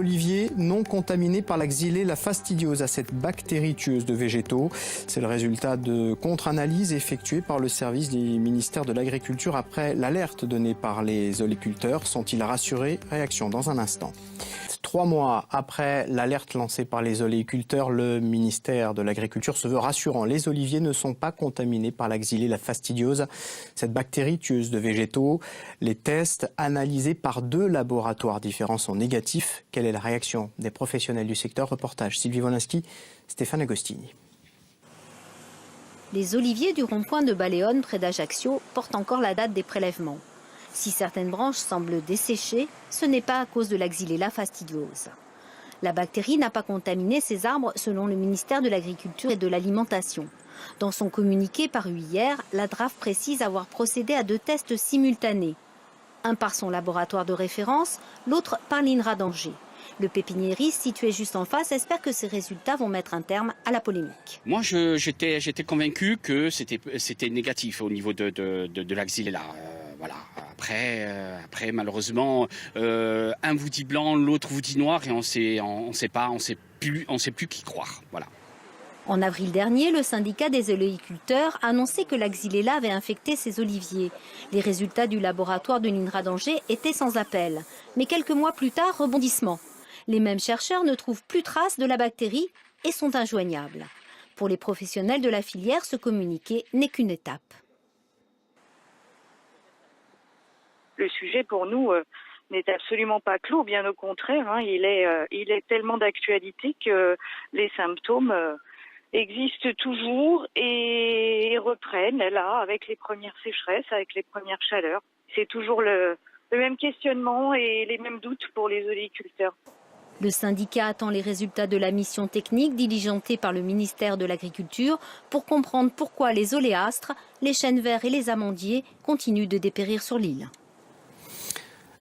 oliviers non contaminés par la Xylella fastidiosa, cette bactérie tueuse de végétaux. C'est le résultat de contre-analyses effectuées par le service du ministère de l'Agriculture après l'alerte donnée par les oléiculteurs. Sont-ils rassurés? Réaction dans un instant. 3 mois après l'alerte lancée par les oléiculteurs, le ministère de l'Agriculture se veut rassurant. Les oliviers ne sont pas contaminés par la Xylella fastidiosa, cette bactérie tueuse de végétaux. Les tests analysés par 2 laboratoires différents sont négatifs. Quelle est la réaction des professionnels du secteur? Reportage Sylvie Wolinski, Stéphane Agostini. Les oliviers du rond-point de Baléone, près d'Ajaccio, portent encore la date des prélèvements. Si certaines branches semblent desséchées, ce n'est pas à cause de la Xylella fastidiosa. La bactérie n'a pas contaminé ces arbres selon le ministère de l'Agriculture et de l'Alimentation. Dans son communiqué paru hier, la DRAF précise avoir procédé à 2 tests simultanés. Un par son laboratoire de référence, l'autre par l'INRA d'Angers. Le pépiniériste, situé juste en face, espère que ces résultats vont mettre un terme à la polémique. Moi, j'étais convaincu que c'était négatif au niveau de la Xylella. Voilà. Après, malheureusement, un vous dit blanc, l'autre vous dit noir, et on sait plus qui croire. Voilà. En avril dernier, le syndicat des oléiculteurs a annoncé que la Xylella avait infecté ses oliviers. Les résultats du laboratoire de l'INRA d'Angers étaient sans appel. Mais quelques mois plus tard, rebondissement. Les mêmes chercheurs ne trouvent plus trace de la bactérie et sont injoignables. Pour les professionnels de la filière, ce communiqué n'est qu'une étape. Le sujet pour nous n'est absolument pas clos, bien au contraire. Il est tellement d'actualité que les symptômes existent toujours et reprennent là avec les premières sécheresses, avec les premières chaleurs. C'est toujours le même questionnement et les mêmes doutes pour les oléiculteurs. Le syndicat attend les résultats de la mission technique diligentée par le ministère de l'Agriculture pour comprendre pourquoi les oléastres, les chênes verts et les amandiers continuent de dépérir sur l'île.